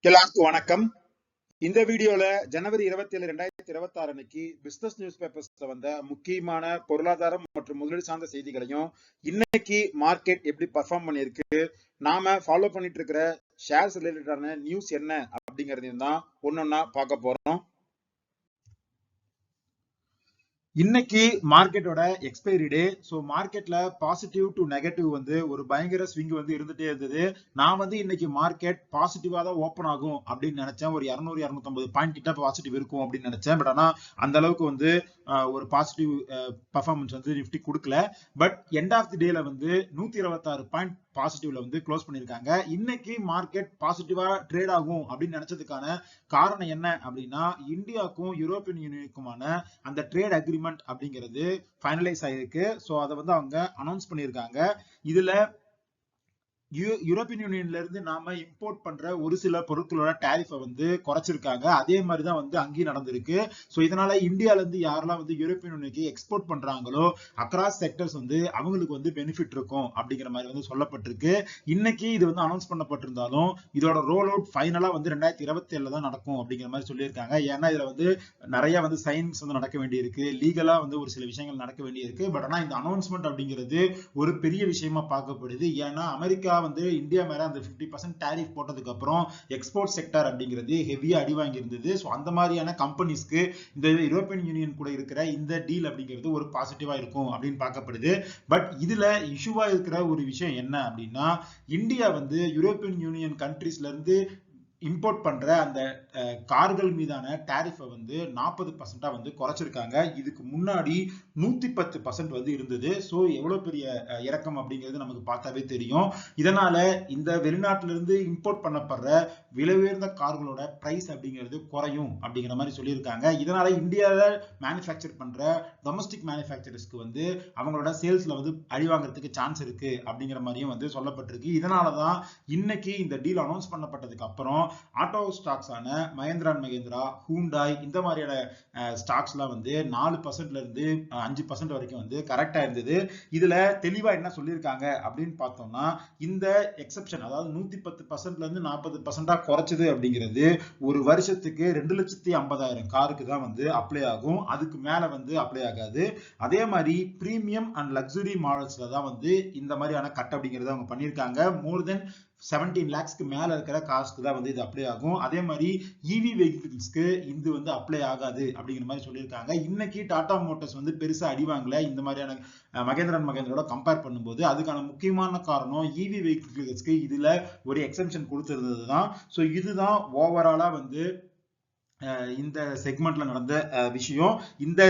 எல்லாருக்கும் வணக்கம். இந்த வீடியோல ஜனவரி 27, 2026 அன்னைக்கு பிசினஸ் நியூஸ் பேப்பர்ஸ்ல வந்த முக்கியமான பொருளாதாரம் மற்றும் முதலீடு சார்ந்த செய்திகளையும், இன்னைக்கு மார்க்கெட் எப்படி பர்ஃபார்ம் பண்ணிருக்கு, நாம ஃபாலோ பண்ணிட்டு இருக்கிற ஷேர்ஸ் ரிலேட்டடான நியூஸ் என்ன அப்படிங்கறதையும் தான் ஒன்னொன்னா பார்க்க போறோம். இன்னைக்கு மார்க்கெட்டோட எக்ஸ்பைரி டே. ஸோ மார்க்கெட்ல பாசிட்டிவ் டு நெகட்டிவ் வந்து ஒரு பயங்கர ஸ்விங் வந்து இருந்துட்டே இருந்தது. நான் வந்து இன்னைக்கு மார்க்கெட் பாசிட்டிவா தான் ஓப்பன் ஆகும் அப்படின்னு நினைச்சேன். ஒரு 200-250 பாயிண்ட் கிட்ட பாசிட்டிவ் இருக்கும் அப்படின்னு நினைச்சேன். பட் ஆனா அந்த அளவுக்கு வந்து ஒரு பாசிட்டிவ் பர்ஃபார்மன்ஸ் வந்து நிஃப்டி கொடுக்கல. பட் எண்ட் ஆஃப் தி டேல வந்து 126 பாயிண்ட் பாசிட்டிவ்ல வந்து க்ளோஸ் பண்ணிருக்காங்க. இன்னைக்கு மார்க்கெட் பாசிட்டிவா ட்ரேட் ஆகும் அப்படின்னு நினைச்சதுக்கான காரணம் என்ன அப்படின்னா, இந்தியாவுக்கும் யூரோப்பியன் யூனியனுக்குமான அந்த ட்ரேட் அக்ரிமெண்ட் அப்படிங்கிறது ஃபைனலைஸ் ஆயிருக்கு. சோ அதை வந்து அவங்க அனௌன்ஸ் பண்ணியிருக்காங்க. இதுல யூரோப்பியன் யூனியன்ல இருந்து நாம இம்போர்ட் பண்ற ஒரு சில பொருட்களோட டாரிஃபை வந்து குறைச்சிருக்காங்க. அதே மாதிரிதான் வந்து அங்கேயும் நடந்திருக்கு. சோ இதனால இந்தியால இருந்து யாரெல்லாம் வந்து யூரோப்பியன் யூனியனுக்கு எக்ஸ்போர்ட் பண்றாங்களோ அக்ராஸ் செக்டர்ஸ் வந்து அவங்களுக்கு வந்து பெனிஃபிட் இருக்கும் அப்படிங்கிற மாதிரி வந்து சொல்லப்பட்டிருக்கு. இன்னைக்கு இது வந்து அனௌன்ஸ் பண்ணப்பட்டிருந்தாலும் இதோட ரோல் அவுட் ஃபைனலா வந்து 2027 தான் நடக்கும் அப்படிங்கிற மாதிரி சொல்லியிருக்காங்க. ஏன்னா இதுல வந்து நிறைய வந்து சைன்ஸ் வந்து நடக்க வேண்டியிருக்கு, லீகலா வந்து ஒரு சில விஷயங்கள் நடக்க வேண்டியிருக்கு. பட் ஆனா இந்த அனௌன்ஸ்மெண்ட் அப்படிங்கிறது ஒரு பெரிய விஷயமா பார்க்கப்படுது. ஏன்னா அமெரிக்கா வந்து இந்தியா மேல அந்த 50% டாரிஃப் போட்டதுக்கு அப்புறம் எக்ஸ்போர்ட் செக்டர் அப்படிங்கிறது ஹெவியா அடி வாங்கி இருந்தது. சோ அந்த மாதிரியான கம்பெனிஸ்க்கு இந்த யூரோப்பியன் யூனியன் கூட இருக்கிற இந்த டீல் அப்படிங்கிறது ஒரு பாசிட்டிவா இருக்கும் அப்படின்னு பார்க்கப்படுது. பட் இதுல இஷ்யூவா இருக்கிற ஒரு விஷயம் என்ன அப்படின்னா, இந்தியா வந்து யூரோப்பியன் யூனியன் கண்ட்ரீஸ்ல இருந்து இம்போர்ட் பண்ற அந்த கார்கள் மீதான டாரிஃபை வந்து 40% வந்து குறைச்சிருக்காங்க. இதுக்கு முன்னாடி 110% வந்து இருந்தது. சோ எவ்வளவு பெரிய இறக்கம் அப்படிங்கிறது நமக்கு பார்த்தாவே தெரியும். இதனால இந்த வெளிநாட்டில இருந்து இம்போர்ட் பண்ணப்படுற விலை உயர்ந்த கார்களோட பிரைஸ் அப்படிங்கிறது குறையும் அப்படிங்கிற மாதிரி சொல்லியிருக்காங்க. இதனால இந்தியாவில மேனுஃபேக்சர் பண்ற டொமஸ்டிக் மேனுஃபேக்சரர்ஸ்க்கு வந்து அவங்களோட சேல்ஸ்ல வந்து அடி வாங்குறதுக்கு சான்ஸ் இருக்கு அப்படிங்கிற மாதிரியும் வந்து சொல்லப்பட்டிருக்கு. இதனாலதான் இன்னைக்கு இந்த டீல் அனௌன்ஸ் பண்ணப்பட்டதுக்கு அப்புறம் ஆட்டோ ஸ்டாக்ஸ் ஆன மஹேந்திரா அண்ட் மஹேந்திரா, ஹூண்டாய் இந்த மாதிரியான ஸ்டாக்ஸ் எல்லாம் வந்து 4% இருந்து 5% வரைக்கும் வந்து கரெக்டா இருந்தது. இதுல தெளிவா என்ன சொல்லியிருக்காங்க அப்படின்னு பார்த்தோம்னா, இந்த எக்ஸெப்ஷன் அதாவது 110%ல இருந்து 40% குறைச்சது அப்படிங்கிறது ஒரு வருஷத்துக்கு 2,50,000 காருக்கு தான் வந்து அப்ளை ஆகும். அதுக்கு மேல வந்து அப்ளை ஆகாது. அதே மாதிரி பிரீமியம் அண்ட் லக்ஸுரி மாடல்ஸ்ல தான் வந்து இந்த மாதிரியான கட் அப்படிங்கறத அவங்க பண்ணியிருக்காங்க. மோர் தென் 17 lakhsக்கு மேல இருக்கிற காஸ்க்கு தான் வந்து இது அப்ளை ஆகும். அதே மாதிரி இவி வெஹிக்கிள்ஸ்க்கு இது வந்து அப்ளை ஆகாது அப்படிங்கிற மாதிரி சொல்லியிருக்காங்க. இன்னைக்கு டாடா மோட்டார்ஸ் வந்து பெருசா அடி வாங்கல இந்த மாதிரியான மகேந்திரா அண்ட் மகேந்திரோட கம்பேர் பண்ணும்போது. அதுக்கான முக்கியமான காரணம் இவி வெஹிக்கிள்ஸ்க்கு இதுல ஒரு எக்ஸெப்ஷன் கொடுத்திருந்தது தான். சோ இதுதான் ஓவராலா வந்து இந்த செக்மெண்ட்ல நடந்த விஷயம். இந்த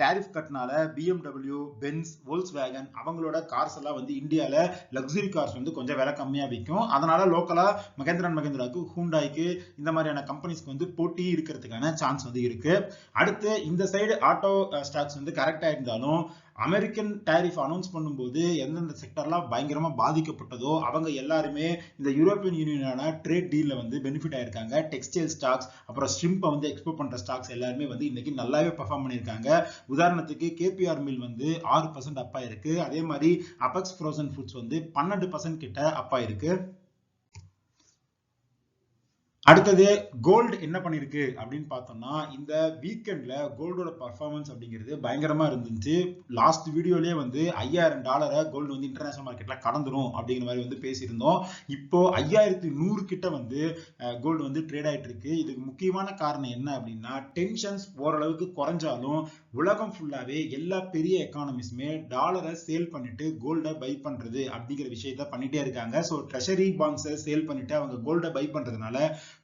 டாரிஃப் கட்னால BMW, பென்ஸ், வோல்க்ஸ்வேகன் அவங்களோட கார்ஸ் எல்லாம் வந்து இந்தியால லக்ஸுரி கார்ஸ் வந்து கொஞ்சம் விலை கம்மியா விற்கும். அதனால லோக்கலா மகேந்திரா அண்ட் மகேந்திராக்கு, ஹூண்டாய்க்கு இந்த மாதிரியான கம்பெனிஸ்க்கு வந்து போட்டி இருக்கிறதுக்கான சான்ஸ் வந்து இருக்கு. அடுத்து இந்த சைடு ஆட்டோ ஸ்டாக்ஸ் வந்து கரெக்டா இருந்தாலும் அமெரிக்கன் டாரிஃப் அனௌன்ஸ் பண்ணும்போது எந்தெந்த செக்டர்லாம் பயங்கரமா பாதிக்கப்பட்டதோ அவங்க எல்லாருமே இந்த யூரோப்பியன் யூனியனான ட்ரேட் டீல்ல வந்து பெனிஃபிட் ஆயிருக்காங்க. டெக்ஸ்டைல் ஸ்டாக்ஸ், அப்புறம் ஷ்ரிம்பை வந்து எக்ஸ்போர்ட் பண்ற ஸ்டாக்ஸ் எல்லாருமே வந்து இன்னைக்கு நல்லாவே பெர்ஃபார்ம் பண்ணியிருக்காங்க. உதாரணத்துக்கு KPR மில் வந்து 6% அப் ஆயிருக்கு. அதே மாதிரி அபெக்ஸ் ஃப்ரோசன் ஃபுட்ஸ் வந்து 12% கிட்ட அப் ஆயிருக்கு. அடுத்தது கோல்டு என்ன பண்ணிருக்கு அப்படின்னு பார்த்தோம்னா, இந்த வீக்கெண்ட்ல கோல்டோட பர்ஃபார்மன்ஸ் அப்படிங்கிறது பயங்கரமா இருந்துச்சு. லாஸ்ட் வீடியோலயே வந்து $5,000 கோல்டு வந்து இன்டர்நேஷனல் மார்க்கெட்ல கடந்துரும் அப்படிங்கிற மாதிரி வந்து பேசியிருந்தோம். இப்போ 5,100 கிட்ட வந்து கோல்டு வந்து ட்ரேட் ஆயிட்டு இருக்கு. இதுக்கு முக்கியமான காரணம் என்ன அப்படின்னா, டென்ஷன்ஸ் ஓரளவுக்கு குறைஞ்சாலும் உலகம் ஃபுல்லாவே எல்லா பெரிய எக்கானமிஸ்மே டாலரை சேல் பண்ணிட்டு கோல்டை பை பண்றது அப்படிங்கிற விஷயத்த பண்ணிட்டே இருக்காங்க. ஸோ ட்ரெஷரி பாண்ட்ஸை சேல் பண்ணிட்டு அவங்க கோல்டை பை பண்றதுனால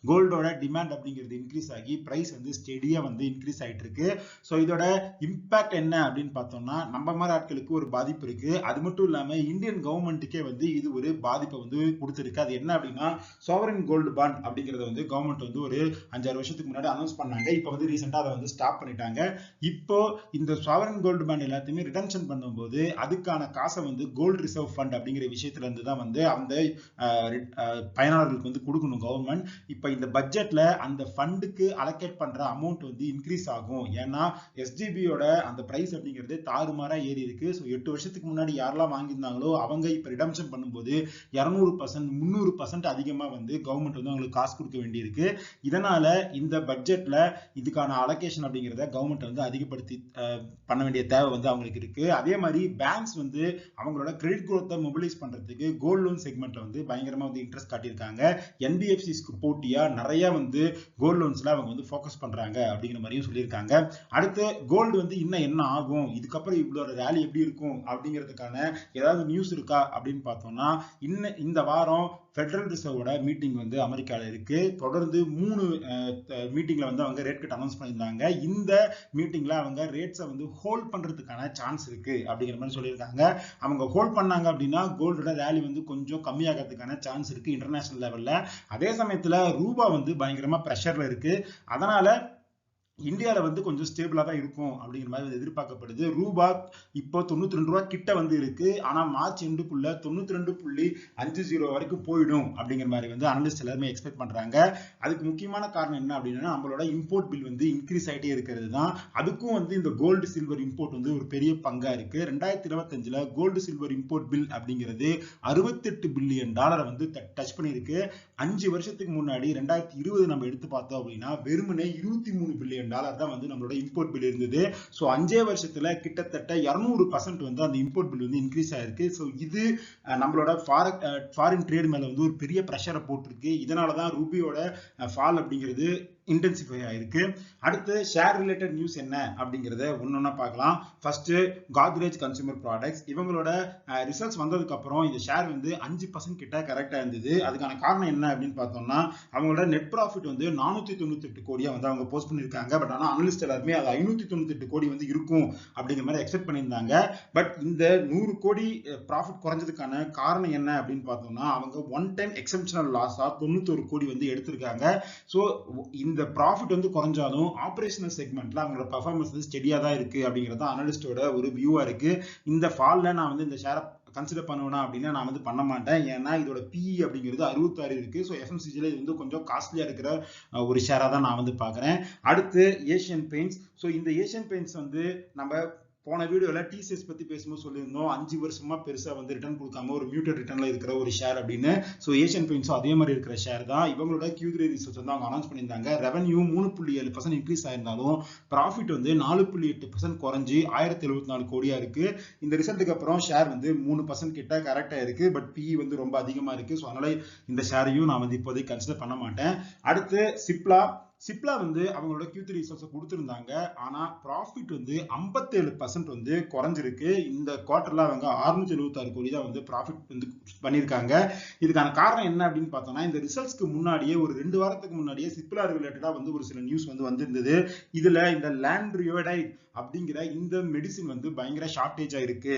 கோல்டோட டிமாண்ட் அப்படிங்கிறது இன்க்ரீஸ் ஆகி பிரைஸ் வந்து ஸ்டெடியா வந்து இன்க்ரீஸ் ஆயிட்டு இருக்கு. ஸோ இதோட இம்பாக்ட் என்ன அப்படின்னு பார்த்தோம்னா, நம்ம மாதிரி ஆட்களுக்கு ஒரு பாதிப்பு இருக்கு. அது மட்டும் இல்லாம இந்தியன் கவர்மெண்ட்டுக்கே வந்து இது ஒரு பாதிப்பை வந்து கொடுத்திருக்கு. அது என்ன அப்படின்னா, சாவரின் கோல்டு பாண்ட் அப்படிங்கறத வந்து கவர்மெண்ட் வந்து ஒரு 5-6 வருஷத்துக்கு முன்னாடி அனௌன்ஸ் பண்ணாங்க. இப்போ வந்து ரீசெண்டா அதை வந்து ஸ்டாப் பண்ணிட்டாங்க. இப்போ இந்த சாவரின் கோல்டு பாண்ட் எல்லாத்தையுமே ரிடம்ஷன் பண்ணும்போது அதுக்கான காசை வந்து கோல்டு ரிசர்வ் ஃபண்ட் அப்படிங்கிற விஷயத்துல இருந்து தான் வந்து அந்த பயனாளர்களுக்கு வந்து கொடுக்கணும் கவர்மெண்ட். இப்ப இந்த பட்ஜெட்ல அந்த ஃபண்டுக்கு அலோகேட் பண்ற அமௌண்ட் வந்து இன்க்ரீஸ் ஆகும். ஏன்னா எஸ்ஜிபியோட அந்த பிரைஸ் அப்படிங்கிறது தாறுமாறா ஏறி இருக்கு. ஸோ 8 வருஷத்துக்கு முன்னாடி யாரெல்லாம் வாங்கியிருந்தாங்களோ அவங்க இப்ப ரிடம்ஷன் பண்ணும்போது 200% 300% அதிகமா வந்து கவர்மெண்ட் வந்து அவங்களுக்கு காசு கொடுக்க வேண்டியிருக்கு. இதனால இந்த பட்ஜெட்ல இதுக்கான அலோகேஷன் அப்படிங்கிறத கவர்மெண்ட் வந்து அதிகப்படுத்தி பண்ண வேண்டிய தேவை வந்து அவங்களுக்கு இருக்கு. அதே மாதிரி பேங்க்ஸ் வந்து அவங்களோட கிரெடிட் குரோத்தை மொபிலைஸ் பண்றதுக்கு கோல்ட் லோன் செக்மெண்ட்ல வந்து பயங்கரமா வந்து இன்ட்ரெஸ்ட் காட்டியிருக்காங்க. என்பிஎஃப்சிஸ்க்கு போட்டியா நிறைய வந்து கோல்ட் லோன்ஸ்ல அவங்க வந்து ஃபோக்கஸ் பண்றாங்க அப்படிங்கிற மாதிரியும் சொல்லியிருக்காங்க. அடுத்து கோல்டு வந்து இன்னும் என்ன ஆகும், இதுக்கப்புறம் இவ்வளவு ரேலி எப்படி இருக்கும் அப்படிங்கிறதுக்கான ஏதாவது நியூஸ் இருக்கா அப்படின்னு பார்த்தோம்னா, இந்த வாரம் ஃபெடரல் ரிசர்வோட மீட்டிங் வந்து அமெரிக்கால இருக்கு. தொடர்ந்து 3 மீட்டிங்ல வந்து அவங்க ரேட் கட் அனௌன்ஸ் பண்ணியிருந்தாங்க. இந்த மீட்டிங்ல அவங்க ரேட்ஸை வந்து ஹோல்ட் பண்றதுக்கான சான்ஸ் இருக்கு அப்படிங்கிற மாதிரி சொல்லியிருக்காங்க. அவங்க ஹோல்ட் பண்ணாங்க அப்படின்னா கோல்டோட ரேலி வந்து கொஞ்சம் கம்மியாகிறதுக்கான சான்ஸ் இருக்கு இன்டர்நேஷனல் லெவல்ல. அதே சமயத்துல ரூபா வந்து பயங்கரமா பிரஷர்ல இருக்கு. அதனால இந்தியாவில் வந்து கொஞ்சம் ஸ்டேபிளா தான் இருக்கும் அப்படிங்கிற மாதிரி எதிர்பார்க்கப்படுது. ரூபா இப்போ 92 ரூபா கிட்ட வந்து இருக்கு. ஆனா மார்ச் எண்டுக்குள்ள 92.50 வரைக்கும் போயிடும் அப்படிங்கிற மாதிரி வந்து அனலிஸ்ட் எல்லாருமே எக்ஸ்பெக்ட் பண்றாங்க. அதுக்கு முக்கியமான காரணம் என்ன அப்படின்னா, நம்மளோட இம்போர்ட் பில் வந்து இன்க்ரீஸ் ஆகிட்டே இருக்கிறது தான். அதுக்கும் வந்து இந்த கோல்டு சில்வர் இம்போர்ட் வந்து ஒரு பெரிய பங்கா இருக்கு. 2025 கோல்டு சில்வர் இம்போர்ட் பில் அப்படிங்கிறது $68 பில்லியன் வந்து டச் பண்ணிருக்கு. 5 வருஷத்துக்கு முன்னாடி 2020 நம்ம எடுத்து பார்த்தோம் அப்படின்னா வெறுமனே $23 பில்லியன் தான் வந்து நம்மளோட இம்போர்ட் பில் இருந்தது. சோ 5 வருஷத்துல கிட்டத்தட்ட 200% வந்து அந்த இம்போர்ட் பில் வந்து இன்க்ரீஸ் ஆயிருக்கு. சோ இது நம்மளோட ஃபாரின் ட்ரேட் மேல வந்து ஒரு பெரிய பிரஷரை போட்டிருக்கு. இதனாலதான் ரூபியோட ஃபால் அப்படிங்கிறது இன்டென்சிஃபை ஆயிருக்கு. அடுத்து ஷேர் ரிலேட்டட் நியூஸ் என்ன அப்படிங்கறத ஒன்னொன்னா பார்க்கலாம். ஃபர்ஸ்ட் காத்ரேஜ் கன்சூமர் ப்ராடக்ட்ஸ் இவங்களோட ரிசல்ட்ஸ் வந்ததுக்கு அப்புறம் இந்த ஷேர் வந்து 5% கிட்ட கரெக்டா இருந்தது. அதுக்கான காரணம் என்ன அப்படின்னு பார்த்தோம்னா, அவங்களோட நெட் ப்ராஃபிட் வந்து 498 கோடியா வந்து அவங்க போஸ்ட் பண்ணிருக்காங்க. பட் ஆனா அனலிஸ்ட் எல்லாருமே அது 598 கோடி வந்து இருக்கும் அப்படிங்கிற மாதிரி எக்ஸ்பெக்ட் பண்ணியிருந்தாங்க. பட் இந்த 100 கோடி ப்ராஃபிட் குறைஞ்சதுக்கான காரணம் என்ன அப்படின்னு பார்த்தோம்னா, அவங்க ஒன் டைம் எக்ஸெப்ஷனல் லாஸா 91 கோடி வந்து எடுத்திருக்காங்க. ஸோ இந்த ப்ராஃபிட் வந்து குறைஞ்சாலும் ஆபரேஷனல் செக்மெண்ட்ல அவங்களோட பெர்ஃபார்மன்ஸ் வந்து ஸ்டெடியா தான் இருக்கு அப்படிங்கிறது அனலிஸ்டோட ஒரு வியூவா இருக்கு. இந்த ஃபால்ல நான் வந்து இந்த ஷேரை கன்சிடர் பண்ணுவேனா அப்படின்னா நான் வந்து பண்ண மாட்டேன். ஏன்னா இதோட பிஇ அப்படிங்கிறது 66 இருக்கு. ஸோ எஃப்எம்சிஜில இது வந்து கொஞ்சம் காஸ்ட்லியா இருக்கிற ஒரு ஷேரா தான் நான் வந்து பாக்குறேன். அடுத்து ஏசியன் பெயிண்ட்ஸ். ஸோ இந்த ஏசியன் பெயிண்ட்ஸ் வந்து நம்ம போன வீடியோல டிசிஎஸ் பத்தி பேசும்போது சொல்லியிருந்தோம் 5 வருஷமா பெருசா வந்து ரிட்டர்ன் கொடுக்காம ஒரு மியூட்டட் ரிட்டர்ன்ல இருக்கிற ஒரு ஷேர் அப்படின்னு. ஸோ ஏசியன் பெயிண்ட்ஸும் அதே மாதிரி இருக்கிற ஷேர் தான். இவங்களோட Q3 ரிசல்ட்ஸ் வந்து அவங்க அனௌன்ஸ் பண்ணியிருந்தாங்க. ரெவன்யூ 3.7% இன்க்ரீஸ் ஆயிருந்தாலும் ப்ராஃபிட் வந்து 4.8% குறைஞ்சி 1074 கோடியா இருக்கு. இந்த ரிசல்ட்டுக்கு அப்புறம் ஷேர் வந்து 3% கிட்ட கரெக்டா இருக்கு. பட் பிஇ வந்து ரொம்ப அதிகமா இருக்கு. ஸோ அதனால இந்த ஷேரையும் நான் வந்து இப்போதைக்கு கன்சிடர் பண்ண மாட்டேன். அடுத்து சிப்லா வந்து அவங்களோட Q3 ரிசல்ட்ஸ் கொடுத்திருந்தாங்க. ஆனா ப்ராஃபிட் வந்து 57% வந்து குறைஞ்சிருக்கு. இந்த குவார்டர்ல அவங்க 676 கோடி தான் வந்து ப்ராஃபிட் வந்து பண்ணியிருக்காங்க. இதுக்கான காரணம் என்ன அப்படின்னு பார்த்தோம்னா, இந்த ரிசல்ட்ஸ்க்கு முன்னாடியே ஒரு 2 வாரத்துக்கு முன்னாடியே சிப்லா ரிலேட்டடா வந்து ஒரு சில நியூஸ் வந்து வந்திருந்தது. இதுல இந்த லாண்ட்ரியோடைட் அப்படிங்கிற இந்த மெடிசின் வந்து பயங்கர ஷார்டேஜா இருக்கு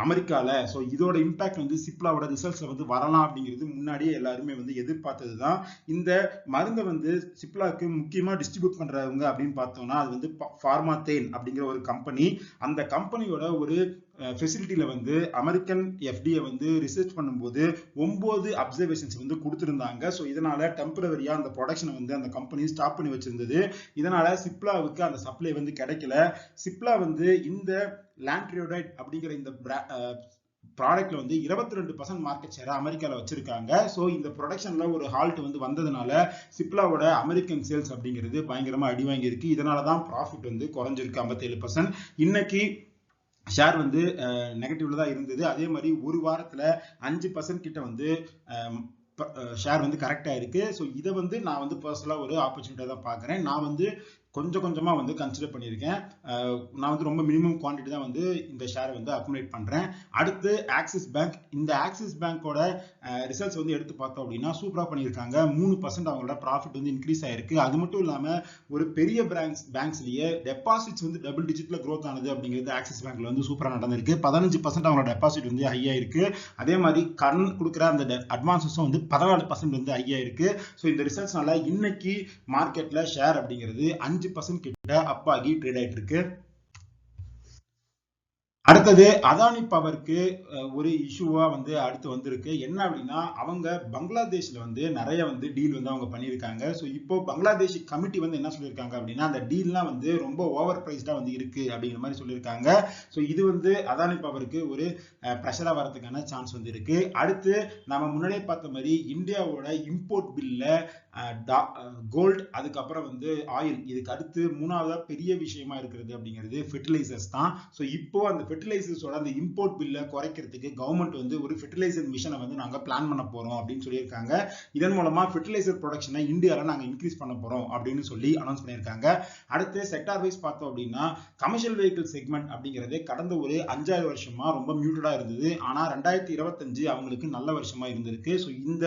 அமெரிக்கால. சோ இதோட இம்பாக்ட் வந்து சிப்லாவோட ரிசல்ட்ஸ்ல வந்து வரலாம் அப்படிங்கிறது முன்னாடியே எல்லாருமே வந்து எதிர்பார்த்ததுதான். இந்த மருந்தை வந்து சிப்லாக்கு முக்கியமா டிஸ்ட்ரிபியூட் பண்றவங்க அப்படின்னு பார்த்தோம்னா அது வந்து ஃபார்மாதேன் அப்படிங்கிற ஒரு கம்பெனி. அந்த கம்பெனியோட ஒரு ஃபெசிலிட்டியில வந்து அமெரிக்கன் FDA வந்து ரிசர்ச் பண்ணும்போது 9 அப்சர்வேஷன்ஸ் வந்து கொடுத்திருந்தாங்க. ஸோ இதனால டெம்பரரியா அந்த ப்ரொடக்ஷனை வந்து அந்த கம்பெனி ஸ்டாப் பண்ணி வச்சிருந்தது. இதனால சிப்லாவுக்கு அந்த சப்ளை வந்து கிடைக்கல. சிப்லா வந்து இந்த லாண்ட்ரியோடைட் அப்படிங்கிற இந்த ப்ராடக்ட்ல வந்து 22% மார்க்கெட் ஷேர் அமெரிக்கால வச்சிருக்காங்க. சோ இந்த ப்ரொடக்ஷன்ல ஒரு ஹால்ட் வந்து வந்ததுனால சிப்லாவோட அமெரிக்கன் சேல்ஸ் அப்படிங்கிறது பயங்கரமா அடி வாங்கி இருக்கு. இதனாலதான் ப்ராஃபிட் வந்து குறைஞ்சிருக்கு 57%. இன்னைக்கு ஷேர் வந்து நெகட்டிவ்ல தான் இருந்தது. அதே மாதிரி ஒரு வாரத்துல 5% கிட்ட வந்து ஷேர் வந்து கரெக்டா இருக்கு. ஸோ இதை வந்து நான் வந்து பர்சனலா ஒரு ஆப்பர்ச்சுனிட்டியா தான் பாக்குறேன். நான் வந்து கொஞ்சம் கொஞ்சமா வந்து கன்சிடர் பண்ணியிருக்கேன். நான் வந்து ரொம்ப மினிமம் குவான்டிட்டி தான் வந்து இந்த ஷேர் வந்து அக்குமுலேட் பண்றேன். அடுத்து ஆக்சிஸ் பேங்க். இந்த ஆக்சிஸ் பேங்கோட ரிசல்ட்ஸ் வந்து எடுத்து பார்த்தோம் அப்படின்னா சூப்பரா பண்ணியிருக்காங்க. 3% அவங்களோட ப்ராஃபிட் வந்து இன்க்ரீஸ் ஆயிருக்கு. அது மட்டும் இல்லாம ஒரு பெரிய பேங்க்ஸ்லயே டெபாசிட்ஸ் வந்து டபுள் டிஜிட்ல க்ரோத் ஆனது அப்படிங்கிறது ஆக்சிஸ் பேங்க்ல வந்து சூப்பரா நடந்திருக்கு. 15% அவங்களோட டெபாசிட் வந்து ஹையா இருக்கு. அதே மாதிரி கடன் கொடுக்குற அந்த அட்வான்சஸும் வந்து 14% வந்து ஹையா இருக்கு. ஸோ இந்த ரிசல்ட்ஸ்னால இன்னைக்கு மார்க்கெட்ல ஷேர் அப்படிங்கிறது 5% கிட்ட அப் ஆகி ட்ரேட் ஆயிட்டு இருக்கு. அடுத்தது அதானி பவருக்கு ஒரு இஷ்யூவா வந்து அடுத்து வந்திருக்கு. என்ன அப்படின்னா அவங்க பங்களாதேஷ்ல வந்து நிறைய வந்து டீல் வந்து அவங்க பண்ணியிருக்காங்க. ஸோ இப்போ பங்களாதேஷ் கமிட்டி வந்து என்ன சொல்லியிருக்காங்க அப்படின்னா அந்த டீல்லாம் வந்து ரொம்ப ஓவர் பிரைஸ்டா வந்து இருக்கு அப்படிங்கிற மாதிரி சொல்லியிருக்காங்க. ஸோ இது வந்து அதானி பவருக்கு ஒரு ப்ரெஷரா வரதுக்கான சான்ஸ் வந்து இருக்கு. அடுத்து நம்ம முன்னாடியே பார்த்த மாதிரி இந்தியாவோட இம்போர்ட் பில்ல கோல்டு அதுக்கப்புறம் வந்து ஆயில் இதுக்கு அடுத்து மூணாவதா பெரிய விஷயமா இருக்கிறது அப்படிங்கிறது ஃபெர்டிலைசர்ஸ் தான். ஸோ இப்போ அந்த ஃபெர்டிலைசர்ஸோட அந்த இம்போர்ட் பில்லை குறைக்கிறதுக்கு கவர்மெண்ட் வந்து ஒரு ஃபெர்டிலைசர் மிஷனை வந்து நாங்கள் பிளான் பண்ண போறோம் அப்படின்னு சொல்லியிருக்காங்க. இதன் மூலமா ஃபெர்டிலைசர் ப்ரொடக்ஷனை இந்தியாவில் நாங்கள் இன்க்ரீஸ் பண்ண போறோம் அப்படின்னு சொல்லி அனௌன்ஸ் பண்ணியிருக்காங்க. அடுத்து செக்டார் வைஸ் பார்த்தோம் அப்படின்னா கமர்ஷியல் வெஹிக்கிள் செக்மெண்ட் அப்படிங்கிறது கடந்த ஒரு 5-6 வருஷமா ரொம்ப மியூட்டடா இருந்தது. ஆனா 2025 அவங்களுக்கு நல்ல வருஷமா இருந்திருக்கு. ஸோ இந்த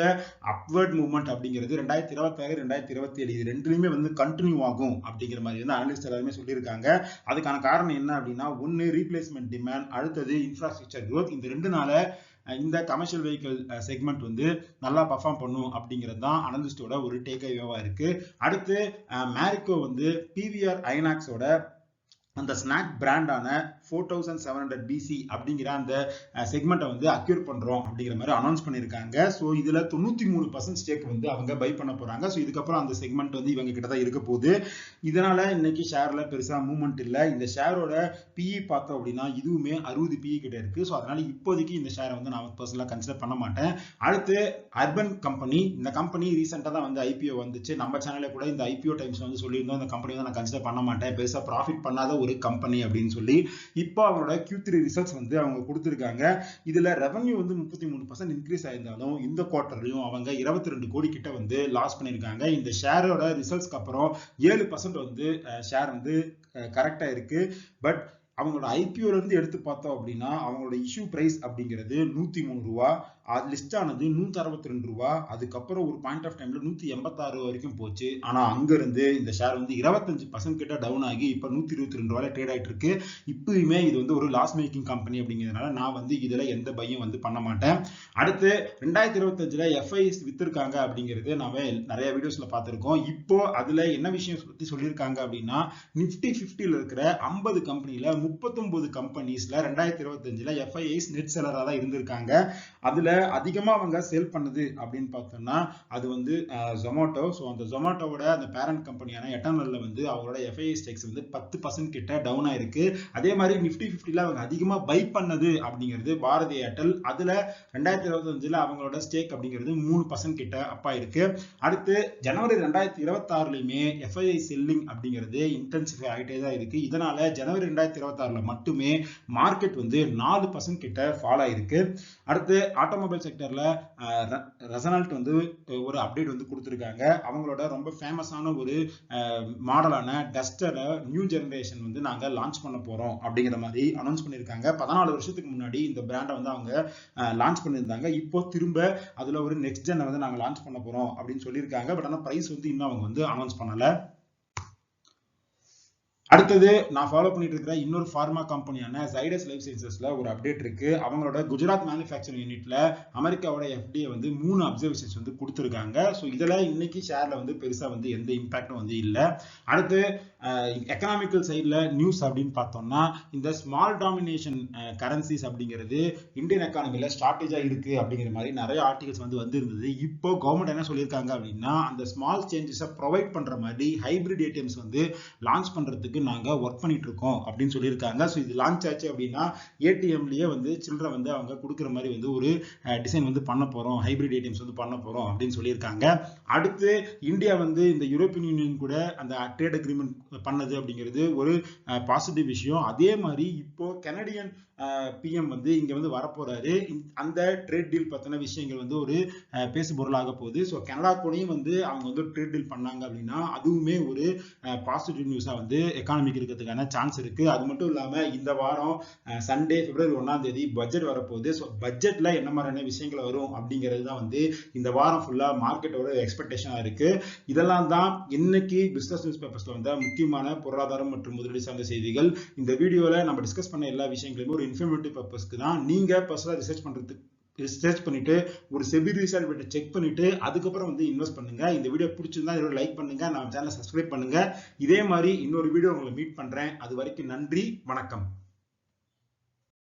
அப்வர்ட் மூவ்மெண்ட் அப்படிங்கிறது 2026 2027 இது ரெண்டுலயுமே வந்து கண்டினியூ ஆகும் அப்படிங்கிற மாதிரி வந்து அனலிஸ்ட் எல்லாருமே சொல்லியிருக்காங்க. அதுக்கான காரணம் என்ன அப்படின்னா ஒன்னு ரீப்ளேஸ்மெண்ட் டிமாண்ட், அடுத்தது இன்ஃப்ராஸ்ட்ரக்சர் growth. இந்த ரெண்டுனால இந்த கமர்ஷியல் வெஹிக்கிள் செக்மெண்ட் வந்து நல்லா பர்ஃபார்ம் பண்ணும் அப்படிங்கிறது தான் அனலிஸ்டோட ஒரு டேக் அவேவா இருக்கு. அடுத்து மேரிக்கோ வந்து பிவிஆர் ஐநாக்ஸோட அந்த ஸ்நாக் பிராண்டான 4700 BC அப்படிங்கிற அந்த செக்மெண்ட்டை வந்து அக்யூர் பண்றோம் அப்படிங்கிற மாதிரி அனௌன்ஸ் பண்ணியிருக்காங்க. ஸோ இதுல 93% ஸ்டேக் வந்து அவங்க பை பண்ண போறாங்க. ஸோ இதுக்கப்புறம் அந்த செக்மெண்ட் வந்து இவங்க கிட்ட தான் இருக்க போகுது. இதனால இன்னைக்கு ஷேர்ல பெருசா மூவ்மெண்ட் இல்லை. இந்த ஷேரோட பிஇ பார்த்தோம் அப்படின்னா இதுவுமே 60 பிஇ கிட்ட இருக்கு. ஸோ அதனால இப்போதைக்கு இந்த ஷேரை வந்து நான் பர்சனலா கன்சிடர் பண்ண மாட்டேன். அடுத்து அர்பன் கம்பெனி, இந்த கம்பெனி ரீசெண்டா தான் வந்து ஐபிஓ வந்துச்சு. நம்ம சேனல்ல கூட இந்த ஐபிஓ டைம்ஸ் வந்து சொல்லியிருந்தோம் இந்த கம்பெனி வந்து நான் கன்சிடர் பண்ண மாட்டேன், பெருசா ப்ராஃபிட் பண்ணாத ஒரு கம்பெனி அப்படின்னு சொல்லி. இப்போ அவங்களோட Q3 ரிசல்ட்ஸ் வந்து அவங்க கொடுத்திருக்காங்க. இதுல ரெவன்யூ வந்து 33% இன்க்ரீஸ் ஆயிருந்தாலும் இந்த குவார்டர்லயும் அவங்க 22 கோடி கிட்ட வந்து லாஸ் பண்ணிருக்காங்க. இந்த ஷேரோட ரிசல்ட்ஸ்க்கு அப்புறம் 7% வந்து ஷேர் வந்து கரெக்டா இருக்கு. பட் அவங்களோட ஐபிஓல இருந்து எடுத்து பார்த்தோம் அப்படின்னா அவங்களோட இஷ்யூ பிரைஸ் அப்படிங்கிறது 103 ரூபா, லிஸ்ட் ஆனது 162 ரூபா, அதுக்கப்புறம் ஒரு பாயிண்ட் ஆஃப் டைம்ல 186 வரைக்கும் போச்சு. ஆனா அங்க இருந்து இந்த ஷேர் வந்து 25% கிட்ட டவுன் ஆகி இப்ப 122 ரூபாயில ட்ரேட் ஆயிட்டு இருக்கு. இப்பயுமே இது வந்து ஒரு லாஸ் மேக்கிங் கம்பெனி அப்படிங்கிறதுனால நான் வந்து இதுல எந்த பையும் வந்து பண்ண மாட்டேன். அடுத்து 2025ல எஃப்ஐஎஸ் வித்திருக்காங்க அப்படிங்கிறது நாம நிறைய வீடியோஸ்ல பார்த்திருக்கோம். இப்போ அதுல என்ன விஷயம் பத்தி சொல்லியிருக்காங்க அப்படின்னா நிப்டி 50ல இருக்கிற 50 கம்பெனில 39 கம்பெனிஸ்ல 2025ல எஃப்ஐஎஸ் நெட் செல்லரா தான் இருந்திருக்காங்க. அதுல அதிகமா அவங்க சேல் பண்ணது அப்படின்னு பார்த்தோம்னா அது வந்து ஜொமேட்டோ. ஸோ அந்த ஜொமேட்டோவோட அந்த பேரண்ட் கம்பெனியான எட்டர்னல்ல வந்து அவங்களோட எஃப்ஐஎஸ் ஸ்டேக்ஸ் வந்து 10% கிட்ட டவுன் ஆயிருக்கு. அதே மாதிரி நிப்டி 50ல அவங்க அதிகமா பை பண்ணது அப்படிங்கிறது பாரதி ஏர்டெல். அதுல 2025ல அவங்களோட ஸ்டேக் அப்படிங்கிறது 3% கிட்ட அப்பா இருக்கு. அடுத்து ஜனவரி 2026லயுமே எஃப்ஐஎஸ் செல்லிங் அப்படிங்கிறது இன்டென்சிஃபை ஆகிட்டே தான் இருக்கு. இதனால ஜனவரி 2026ல மட்டுமே மார்க்கெட் வந்து 4% கிட்ட ஃபால் ஆயிருக்கு. அடுத்து ஆட்டோமொபைல் செக்டர்ல ரெசனல்ட் வந்து ஒரு அப்டேட் வந்து கொடுத்திருக்காங்க. அவங்களோட ரொம்ப ஃபேமஸான ஒரு மாடலான டஸ்டரை நியூ ஜெனரேஷன் வந்து நாங்க லான்ச் பண்ண போறோம் அப்படிங்கிற மாதிரி அனௌன்ஸ் பண்ணியிருக்காங்க. 14 வருஷத்துக்கு முன்னாடி இந்த பிராண்டை வந்து அவங்க லான்ச் பண்ணியிருந்தாங்க. இப்போ திரும்ப அதுல ஒரு நெக்ஸ்ட் ஜென் வந்து நாங்க லான்ச் பண்ண போறோம் அப்படின்னு சொல்லியிருக்காங்க. பட் ஆனா பிரைஸ் வந்து இன்னும் அவங்க வந்து அனௌன்ஸ் பண்ணல. அடுத்தது நான் ஃபாலோ பண்ணிட்டு இருக்கிற இன்னொரு ஃபார்மா கம்பெனியான ஜைடஸ் லைஃப் சயின்சஸ்ல ஒரு அப்டேட் இருக்கு. அவங்களோட குஜராத் மேனுஃபேக்சரிங் யூனிட்ல அமெரிக்காவோட எஃப்டிஏ வந்து 3 அப்சர்வேஷன்ஸ் வந்து கொடுத்திருக்காங்க. ஸோ இதுல இன்னைக்கு ஷேர்ல வந்து பெருசா வந்து எந்த இம்பாக்டும் வந்து இல்லை. அடுத்து எக்கனாமிக்கல் சைட்ல நியூஸ் அப்படின்னு பார்த்தோம்னா இந்த ஸ்மால் டாமினேஷன் கரன்சிஸ் அப்படிங்கிறது இந்தியன் எக்கானமில ஷார்டேஜா இருக்கு அப்படிங்கிற மாதிரி நிறைய ஆர்டிகல்ஸ் வந்து வந்திருந்தது. இப்போ கவர்மெண்ட் என்ன சொல்லியிருக்காங்க அப்படின்னா அந்த ஸ்மால் சேஞ்சஸை ப்ரொவைட் பண்ற மாதிரி ஹைபிரிட் ஏடிஎம்ஸ் வந்து லான்ச் பண்றதுக்கு நாங்க ஒர்க் பண்ணிட்டு இருக்கோம் அப்படின்னு சொல்லியிருக்காங்க. ஸோ இது லான்ச் ஆச்சு அப்படின்னா ஏடிஎம்லயே வந்து சில்லறை வந்து அவங்க கொடுக்குற மாதிரி வந்து ஒரு டிசைன் வந்து பண்ண போறோம், ஹைபிரிட் ஏடிஎம்ஸ் வந்து பண்ண போறோம் அப்படின்னு சொல்லியிருக்காங்க. அடுத்து இந்தியா வந்து இந்த யூரோப்பியன் யூனியன் கூட அந்த ட்ரேட் அக்ரிமெண்ட் பண்ணது அப்படிங்கிறது ஒரு பாசிட்டிவ் விஷயம். அதே மாதிரி இப்போ கனடியன் பிஎம் வந்து இங்க வந்து வரப்போறாரு. அந்த ட்ரேட் டீல் பத்தின விஷயங்கள் வந்து ஒரு பேசு பொருளாக போகுது. ஸோ கனடா கூடயும் வந்து அவங்க வந்து ட்ரேட் டீல் பண்ணாங்க அப்படின்னா அதுவுமே ஒரு பாசிட்டிவ் நியூஸா வந்து எக்கானமிக்கு இருக்கிறதுக்கான சான்ஸ் இருக்கு. அது மட்டும் இல்லாம இந்த வாரம் சண்டே February 1 பட்ஜெட் வரப்போகுது. ஸோ பட்ஜெட்ல என்ன மாதிரியான விஷயங்கள் வரும் அப்படிங்கிறது தான் வந்து இந்த வாரம் ஃபுல்லா மார்க்கெட்டோட எக்ஸ்பெக்டேஷனா இருக்கு. இதெல்லாம் தான் இன்னைக்கு பிசினஸ் நியூஸ் பேப்பர்ஸ்ல வந்த முக்கியமான பொருளாதாரம் மற்றும் முதலீடு சார்ந்த செய்திகள். இந்த வீடியோல நம்ம டிஸ்கஸ் பண்ண எல்லா விஷயங்களுமே ஒரு இன்ஃபர்மேட்டிவ் பர்பஸ்க்கு தான். நீங்க பர்சனலா ரிசர்ச் பண்ணிட்டு ஒரு செபி ரிசர்ச் செக் பண்ணிட்டு அதுக்கப்புறம் வந்து இன்வெஸ்ட் பண்ணுங்க. இந்த வீடியோ பிடிச்சிருந்தா இதோட லைக் பண்ணுங்க, நம்ம சேனலை சப்ஸ்கிரைப் பண்ணுங்க. இதே மாதிரி இன்னொரு வீடியோ உங்களை மீட் பண்றேன். அது வரைக்கும் நன்றி, வணக்கம்.